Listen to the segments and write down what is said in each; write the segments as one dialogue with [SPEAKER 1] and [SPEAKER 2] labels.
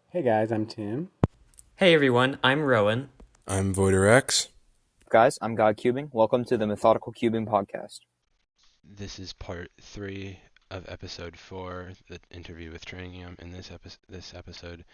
[SPEAKER 1] Hey guys, I'm Tim.
[SPEAKER 2] Hey everyone, I'm Rowan.
[SPEAKER 3] I'm VoiderX.
[SPEAKER 4] Guys, I'm God Cubing. Welcome to the Methodical Cubing podcast.
[SPEAKER 5] This is part three of episode four, the interview with Trangium. In this episode,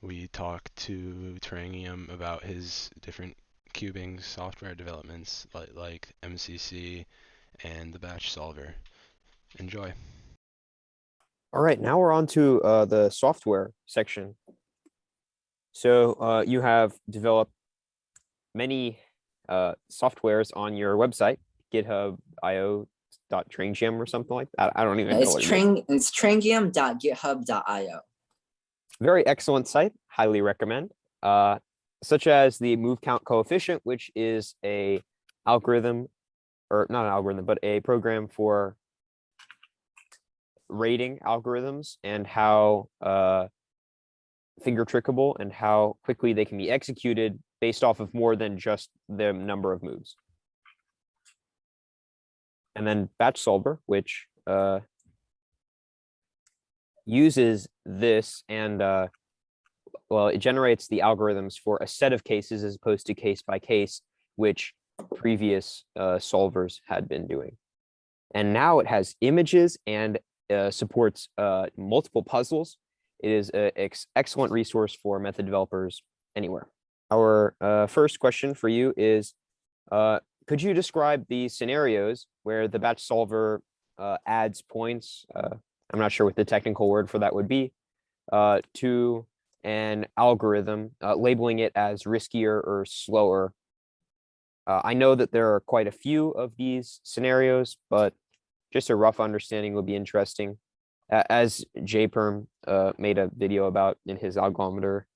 [SPEAKER 5] we talk to Trangium about his different cubing software developments, like MCC and the batch solver. Enjoy.
[SPEAKER 4] All right, now we're on to the software section. So you have developed many softwares on your website, github.io.trangium or something like that. I don't even know
[SPEAKER 6] It's
[SPEAKER 4] what it is.
[SPEAKER 6] it's trangium.github.io.
[SPEAKER 4] Very excellent site, highly recommend. Such as the move count coefficient, which is a algorithm, or not an algorithm, but a program for rating algorithms and how finger trickable and how quickly they can be executed based off of more than just the number of moves. And then batch solver, which uses this and well, it generates the algorithms for a set of cases as opposed to case by case, which previous solvers had been doing. And now it has images and supports multiple puzzles. It is an excellent resource for method developers anywhere. Our first question for you is, could you describe the scenarios where the batch solver adds points, I'm not sure what the technical word for that would be, to an algorithm, labeling it as riskier or slower? I know that there are quite a few of these scenarios, but just a rough understanding would be interesting. As JPerm made a video about in his algometer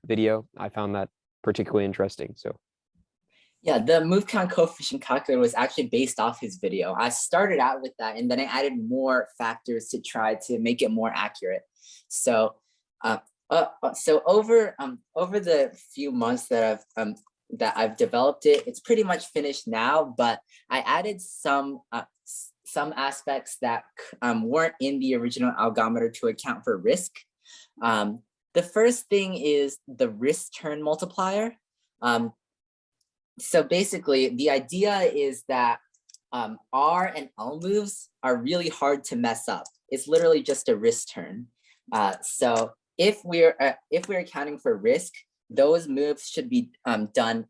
[SPEAKER 4] video, I found that particularly interesting. So
[SPEAKER 6] Yeah, the move count coefficient calculator was actually based off his video. I started out with that and then I added more factors to try to make it more accurate. So over the few months that I've developed it, it's pretty much finished now, but I added some aspects that weren't in the original algometer to account for risk. The first thing is the risk turn multiplier. So basically, the idea is that R and L moves are really hard to mess up. It's literally just a risk turn. So if we're accounting for risk, those moves should be done.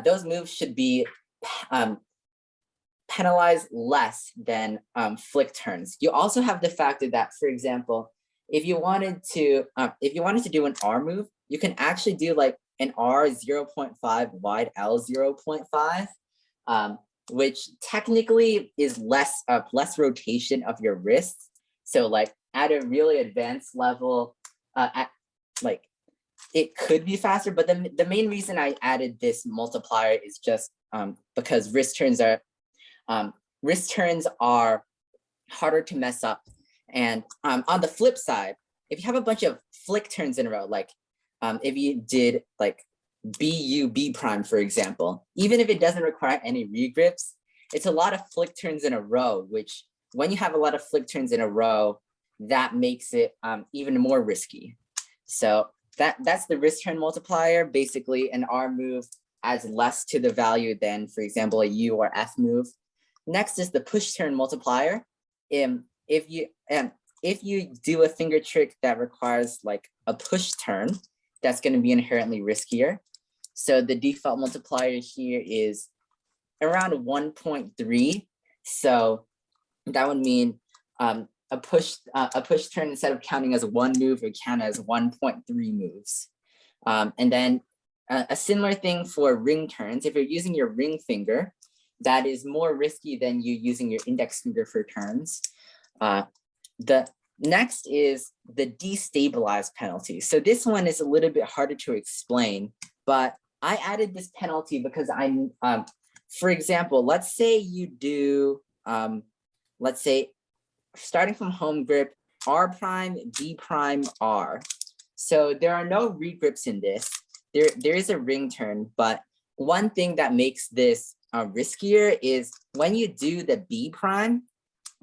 [SPEAKER 6] Those moves should be penalized less than flick turns. You also have the factor that, for example, if you wanted to do an R move, you can actually do like an R 0.5 wide L 0.5, which technically is less rotation of your wrists. So like at a really advanced level, it could be faster, but the main reason I added this multiplier is just because wrist turns are harder to mess up. And on the flip side, if you have a bunch of flick turns in a row, like if you did like B prime, for example, even if it doesn't require any regrips, it's a lot of flick turns in a row, which when you have a lot of flick turns in a row, that makes it even more risky. So that's the risk turn multiplier. Basically, an R move adds less to the value than, for example, a U or F move. Next is the push turn multiplier. If you do a finger trick that requires like a push turn, that's going to be inherently riskier. So the default multiplier here is around 1.3. So that would mean a push turn, instead of counting as one move, would count as 1.3 moves. And then a similar thing for ring turns. If you're using your ring finger, that is more risky than you using your index finger for turns. The next is the destabilize penalty. So this one is a little bit harder to explain, but I added this penalty because for example, let's say you do, let's say starting from home grip, R prime, B prime, R. So there are no regrips in this. There is a ring turn, but one thing that makes this riskier is when you do the B prime,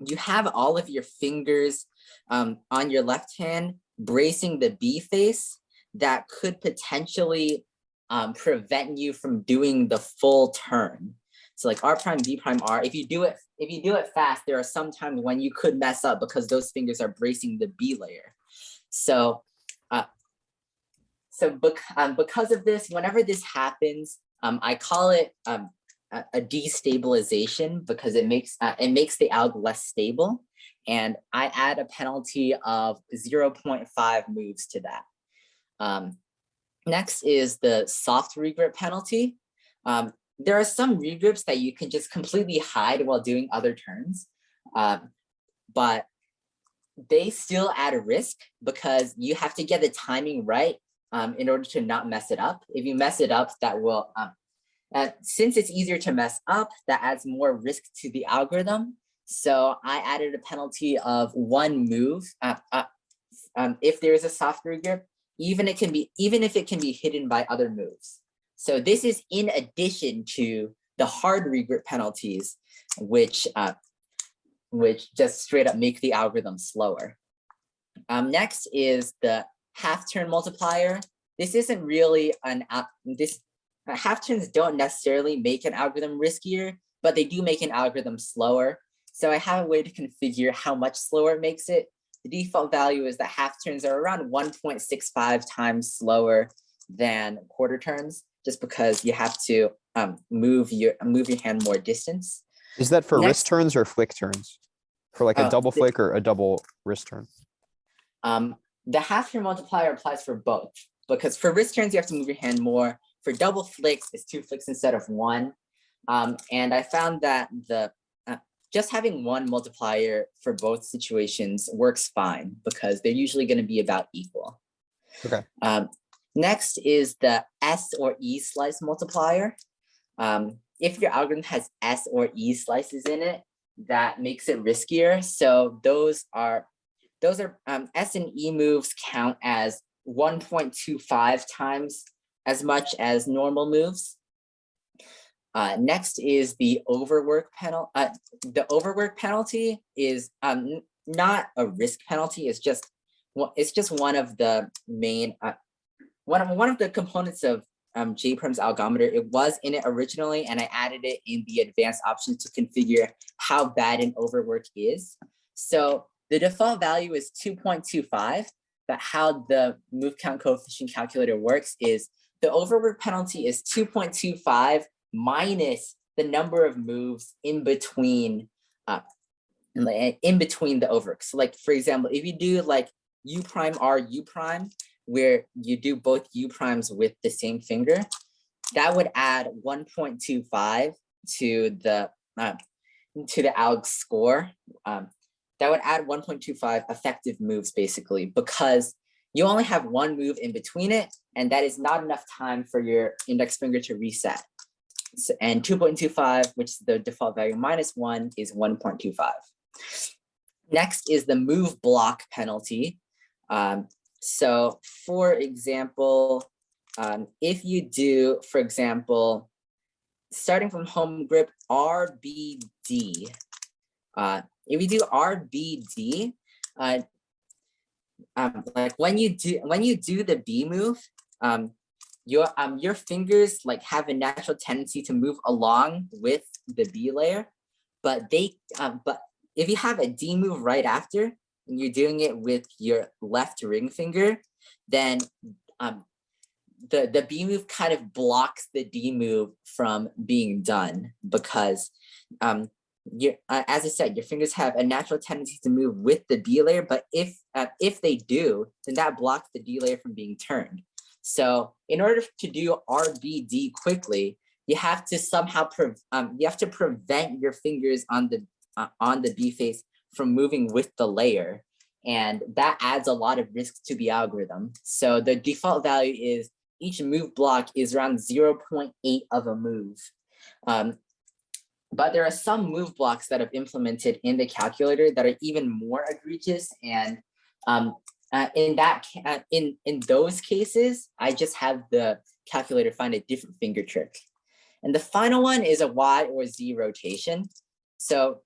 [SPEAKER 6] you have all of your fingers on your left hand bracing the B face that could potentially prevent you from doing the full turn. So like R prime, B prime, R, if you do it fast, there are some times when you could mess up because those fingers are bracing the B layer. So, because of this, whenever this happens, I call it a destabilization because it makes the alg less stable, and I add a penalty of 0.5 moves to that. Next is the soft regrip penalty. There are some regrips that you can just completely hide while doing other turns, but they still add a risk because you have to get the timing right in order to not mess it up. If you mess it up, that will, since it's easier to mess up, that adds more risk to the algorithm. So I added a penalty of 1 move if there is a soft regrip, even if it can be hidden by other moves. So this is in addition to the hard regrip penalties, which just straight up make the algorithm slower. Next is the half turn multiplier. This isn't really half turns don't necessarily make an algorithm riskier, but they do make an algorithm slower. So I have a way to configure how much slower it makes it. The default value is that half turns are around 1.65 times slower than quarter turns, just because you have to move your hand more distance.
[SPEAKER 4] Is that for
[SPEAKER 6] Next-
[SPEAKER 4] wrist turns or flick turns? For like a double flick or a double wrist turn?
[SPEAKER 6] The half turn multiplier applies for both, because for wrist turns, you have to move your hand more. For double flicks, it's 2 flicks instead of 1. And I found that just having 1 multiplier for both situations works fine because they're usually going to be about equal.
[SPEAKER 4] Okay.
[SPEAKER 6] Next is the S or E slice multiplier. If your algorithm has S or E slices in it, that makes it riskier. So those are S and E moves count as 1.25 times as much as normal moves. Next is the overwork penalty. The overwork penalty is not a risk penalty. It's just one of the main one of the components of JPRM's algometer. It was in it originally, and I added it in the advanced options to configure how bad an overwork is. So the default value is 2.25, but how the move count coefficient calculator works is the overwork penalty is 2.25 minus the number of moves in between the overworks. So like, for example, if you do like U prime R U prime, where you do both U primes with the same finger, that would add 1.25 to the alg score. That would add 1.25 effective moves, basically, because you only have 1 move in between it, and that is not enough time for your index finger to reset. So, and 2.25, which is the default value minus 1, is 1.25. Next is the move block penalty. So for example, if you do, for example, starting from home grip RBD, if you do RBD, like when you do the B move, your fingers like have a natural tendency to move along with the B layer, but if you have a D move right after and you're doing it with your left ring finger, then the B move kind of blocks the D move from being done, because as I said, your fingers have a natural tendency to move with the B layer, but if they do, then that blocks the D layer from being turned. So in order to do RBD quickly, you have to somehow prevent your fingers on the B face from moving with the layer, and that adds a lot of risk to the algorithm. So the default value is each move block is around 0.8 of a move. But there are some move blocks that I've implemented in the calculator that are even more egregious, and in those cases, I just have the calculator find a different finger trick. And the final one is a Y or Z rotation. So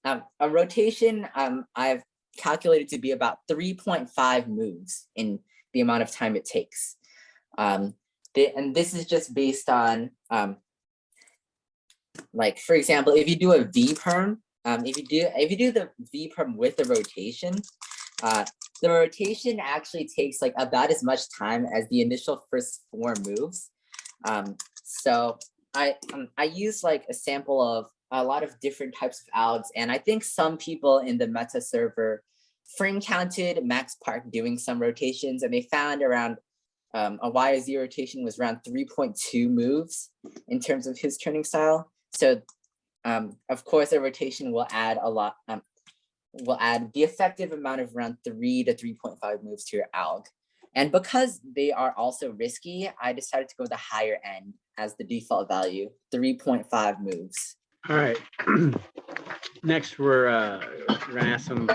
[SPEAKER 6] a rotation, I've calculated to be about 3.5 moves in the amount of time it takes. And this is just based on, like, for example, if you do a V perm, if you do the V perm with the rotation, the rotation actually takes like about as much time as the initial first 4 moves. So I use like a sample of a lot of different types of algs, and I think some people in the meta server frame counted Max Park doing some rotations, and they found around a YZ rotation was around 3.2 moves in terms of his turning style. So of course, a rotation will add a lot, will add the effective amount of around 3 to 3.5 moves to your alg. And because they are also risky, I decided to go the higher end as the default value, 3.5 moves.
[SPEAKER 1] All right. Next, we're gonna ask some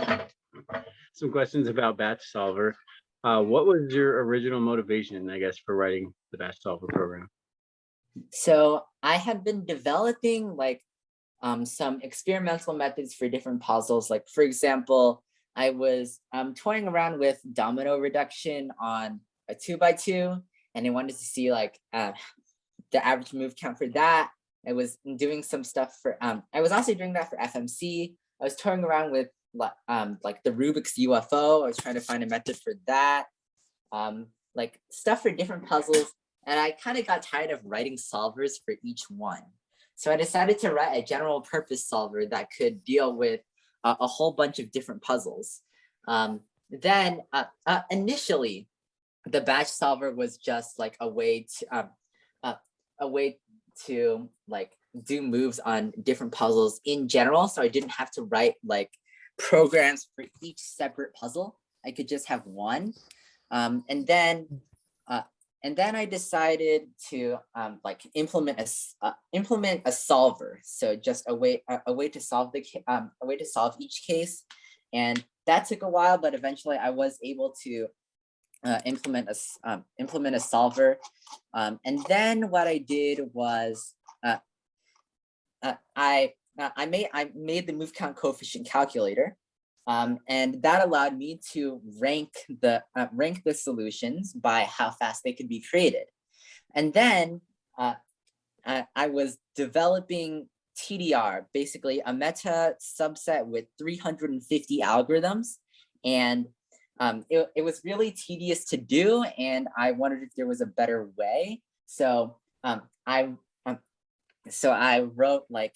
[SPEAKER 1] questions about Batch Solver. What was your original motivation, I guess, for writing the Batch Solver program?
[SPEAKER 6] So I had been developing like some experimental methods for different puzzles. Like, for example, I was toying around with domino reduction on a 2x2, and I wanted to see like the average move count for that. I was doing some stuff for, I was also doing that for FMC. I was toying around with like the Rubik's UFO. I was trying to find a method for that, like stuff for different puzzles. And I kind of got tired of writing solvers for each one. So I decided to write a general purpose solver that could deal with a whole bunch of different puzzles. Then initially, the batch solver was just like a way to like do moves on different puzzles in general. So I didn't have to write like programs for each separate puzzle. I could just have one. And then I decided to like implement a solver. So just a way to solve each case, and that took a while, but eventually I was able to implement a solver. And then what I did was I made the move count coefficient calculator. And that allowed me to rank the solutions by how fast they could be created. And then I was developing TDR, basically a meta subset with 350 algorithms. And it was really tedious to do, and I wondered if there was a better way. So I wrote like,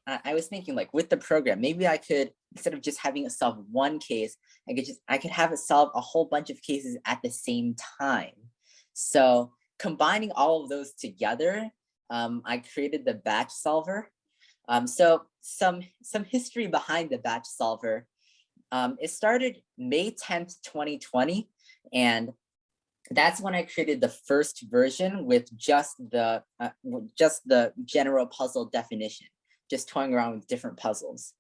[SPEAKER 6] I was thinking like with the program, maybe I could, instead of just having it solve one case, I could have it solve a whole bunch of cases at the same time. So combining all of those together, I created the batch solver. So some history behind the batch solver. It started May 10th, 2020, and that's when I created the first version with just the general puzzle definition, just toying around with different puzzles.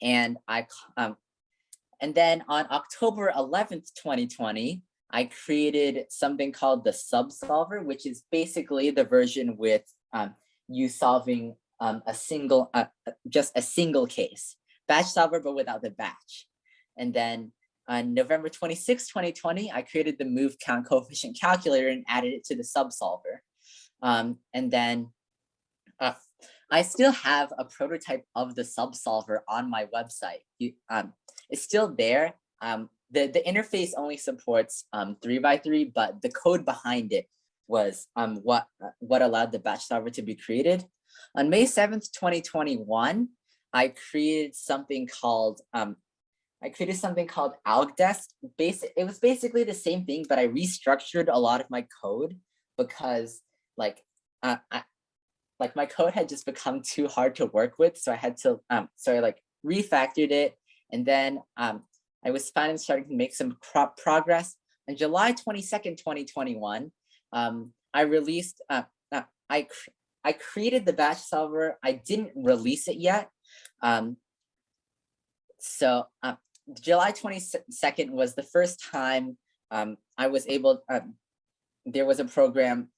[SPEAKER 6] And and then on October 11th, 2020, I created something called the sub solver, which is basically the version with you solving just a single case, batch solver, but without the batch. And then on November 26, 2020, I created the move count coefficient calculator and added it to the sub solver. And then I still have a prototype of the sub solver on my website. It's still there. The interface only supports 3x3, but the code behind it was what allowed the batch solver to be created. On May 7th, 2021, I created something called AlgDesk. It was basically the same thing, but I restructured a lot of my code because like my code had just become too hard to work with. So I had to, so I like refactored it. And then I was finally starting to make some progress. On July 22nd, 2021, I released, I created the batch solver. I didn't release it yet. So July 22nd was the first time I was able, there was a program,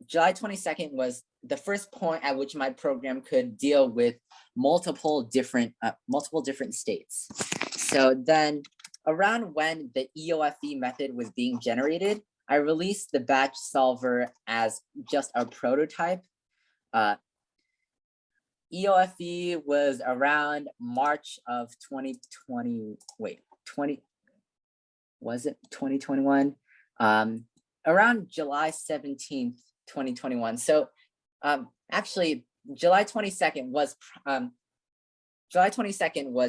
[SPEAKER 6] July 22nd was the first point at which my program could deal with multiple different states. So then around when the EOFE method was being generated, I released the batch solver as just a prototype. EOFE was around March of 2020, was it 2021? Around July 17th, 2021. So actually July 22nd was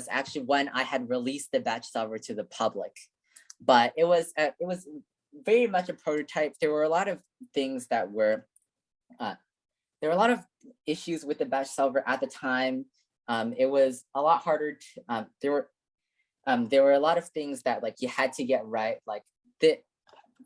[SPEAKER 6] actually when I had released the batch solver to the public, but it was very much a prototype. There were a lot of things that were there were a lot of issues with the batch solver at the time. It was a lot harder to, there were a lot of things that like you had to get right. Like the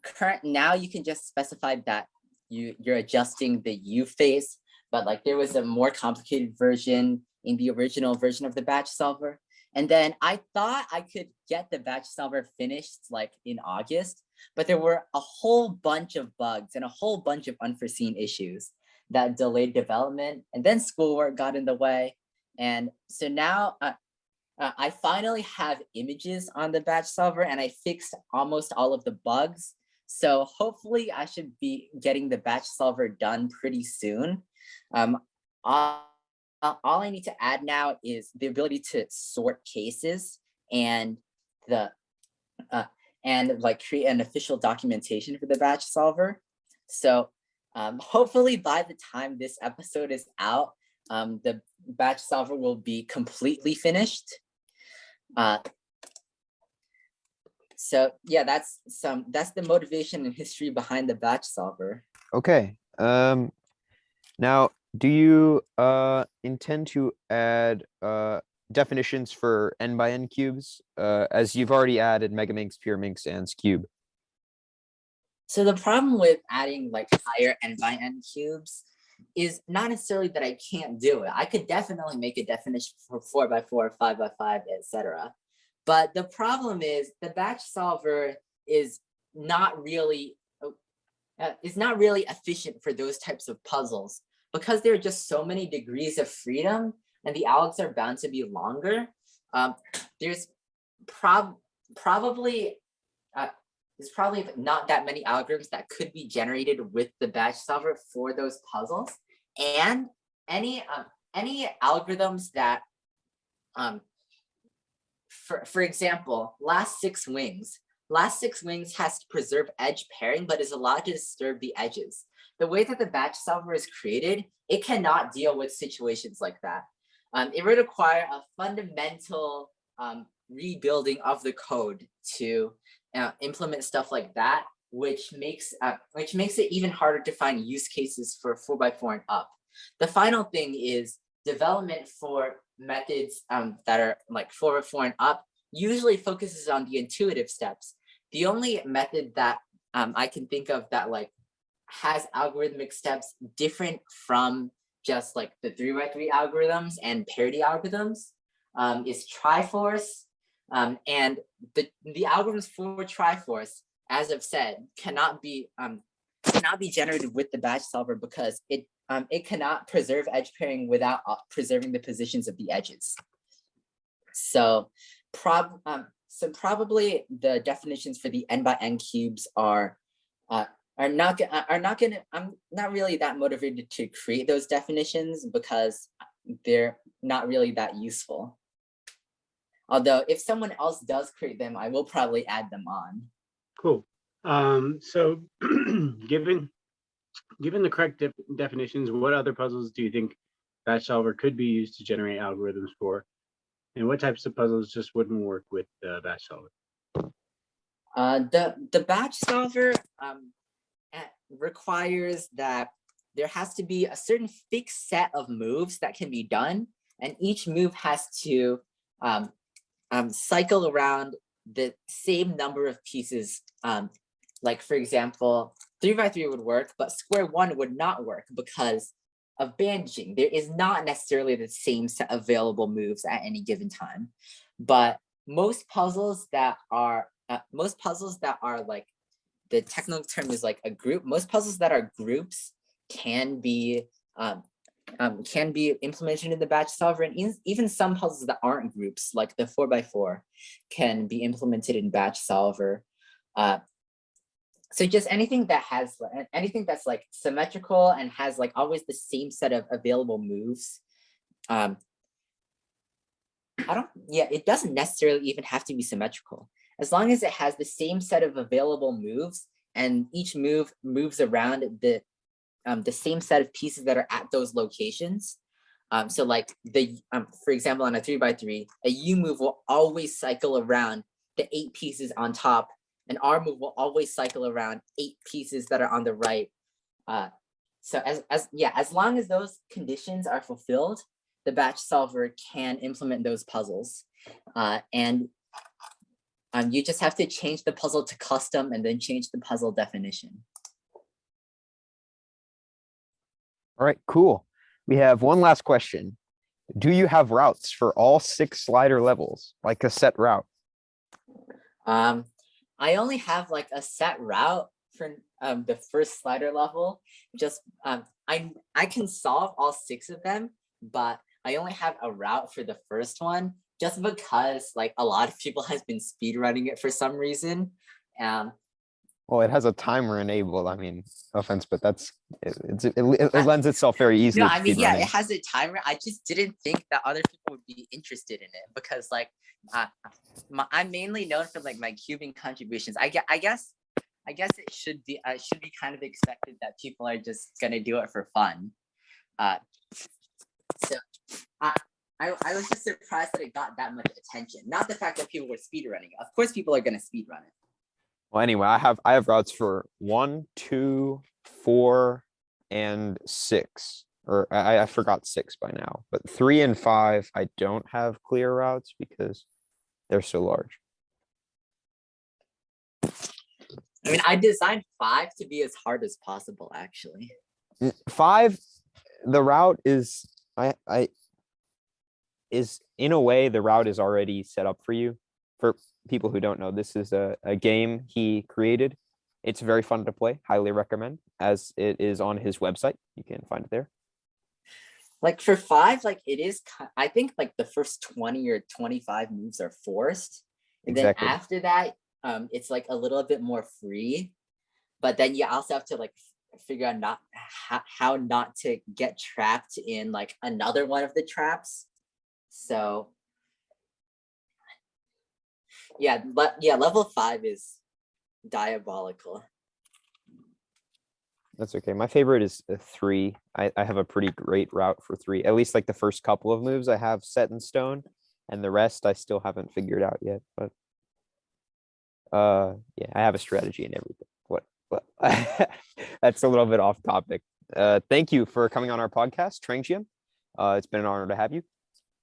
[SPEAKER 6] current, now you can just specify that you're adjusting the U phase, but like there was a more complicated version in the original version of the batch solver. And then I thought I could get the batch solver finished like in August, but there were a whole bunch of bugs and a whole bunch of unforeseen issues that delayed development, and then schoolwork got in the way. And so now I finally have images on the batch solver and I fixed almost all of the bugs. So hopefully I should be getting the batch solver done pretty soon. All I need to add now is the ability to sort cases and like create an official documentation for the batch solver. So hopefully by the time this episode is out, the batch solver will be completely finished. So yeah, that's the motivation and history behind the batch solver.
[SPEAKER 4] Okay. Now, do you intend to add definitions for n by n cubes, as you've already added megaminx, pyraminx, and cube?
[SPEAKER 6] So the problem with adding like higher n by n cubes is not necessarily that I can't do it. I could definitely make a definition for 4 by 4, 5 by 5, etc. But the problem is the batch solver is not really efficient for those types of puzzles because there are just so many degrees of freedom and the algs are bound to be longer. There's probably not that many algorithms that could be generated with the batch solver for those puzzles, and any algorithms that for example, last six wings has to preserve edge pairing but is allowed to disturb the edges. The way that the batch solver is created, it cannot deal with situations like that. It would require a fundamental rebuilding of the code to implement stuff like that, which makes it even harder to find use cases for 4 by 4 and up. The final thing is development for methods that are like 4 by 4 and up usually focuses on the intuitive steps. The only method that I can think of that like has algorithmic steps different from just like the 3 by 3 algorithms and parity algorithms is Triforce. And the algorithms for Triforce, as I've said, cannot be generated with the batch solver because it cannot preserve edge pairing without preserving the positions of the edges. So probably the definitions for the n by n cubes are not gonna. I'm not really that motivated to create those definitions because they're not really that useful. Although if someone else does create them, I will probably add them on.
[SPEAKER 1] Cool. So given the correct definitions, what other puzzles do you think batch solver could be used to generate algorithms for? And what types of puzzles just wouldn't work with the batch solver?
[SPEAKER 6] The batch solver requires that there has to be a certain fixed set of moves that can be done, and each move has to cycle around the same number of pieces. Like for example, 3 by 3 would work, but square 1 would not work because of bandaging. There is not necessarily the same set of available moves at any given time. But most puzzles that are like, the technical term is like a group. Most puzzles that are groups can be can be implemented in the batch solver, and even some puzzles that aren't groups, like the 4x4, can be implemented in batch solver. So just anything that's like symmetrical and has like always the same set of available moves. It doesn't necessarily even have to be symmetrical. As long as it has the same set of available moves and each move moves around the same set of pieces that are at those locations. So like for example, on a 3x3, a U move will always cycle around the 8 pieces on top, and R move will always cycle around 8 pieces that are on the right. So as long as those conditions are fulfilled, the batch solver can implement those puzzles. And you just have to change the puzzle to custom and then change the puzzle definition.
[SPEAKER 4] All right, cool. We have one last question. Do you have routes for all 6 slider levels, like a set route?
[SPEAKER 6] I only have like a set route for the first slider level. Just I can solve all 6 of them, but I only have a route for the first one, just because like a lot of people has been speedrunning it for some reason.
[SPEAKER 4] Well, it has a timer enabled. I mean, no offense, but it lends itself very easily.
[SPEAKER 6] No,
[SPEAKER 4] to
[SPEAKER 6] I mean, yeah, it
[SPEAKER 4] speedrunning.
[SPEAKER 6] has a timer. I just didn't think that other people would be interested in it, because like I'm mainly known for like my cubing contributions. I guess it should be kind of expected that people are just gonna do it for fun. So I was just surprised that it got that much attention. Not the fact that people were speedrunning it. Of course, people are gonna speedrun it.
[SPEAKER 4] Well, anyway, I have routes for 1, 2, 4, and 6. Or I forgot 6 by now, but 3 and 5 I don't have clear routes because they're so large.
[SPEAKER 6] I mean, I designed 5 to be as hard as possible, actually.
[SPEAKER 4] 5, the route is is in a way the route is already set up for you. For people who don't know, this is a game he created. It's very fun to play. Highly recommend, as it is on his website. You can find it there.
[SPEAKER 6] Like for 5, like it is, I think like the first 20 or 25 moves are forced. And
[SPEAKER 4] Exactly.
[SPEAKER 6] then after that, it's like a little bit more free. But then you also have to like figure out how not to get trapped in like another one of the traps. So yeah, level 5 is diabolical.
[SPEAKER 4] That's okay. My favorite is 3. I have a pretty great route for 3. At least like the first couple of moves I have set in stone, and the rest I still haven't figured out yet. But yeah, I have a strategy and everything. What that's a little bit off topic. Thank you for coming on our podcast, Trangium. It's been an honor to have you.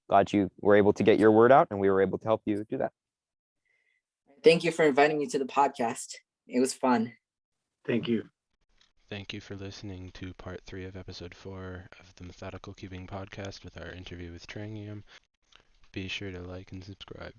[SPEAKER 4] Glad you were able to get your word out and we were able to help you do that.
[SPEAKER 6] Thank you for inviting me to the podcast. It was fun.
[SPEAKER 1] Thank you.
[SPEAKER 5] Thank you for listening to part 3 of episode 4 of the Methodical Cubing podcast with our interview with Trangium. Be sure to like and subscribe.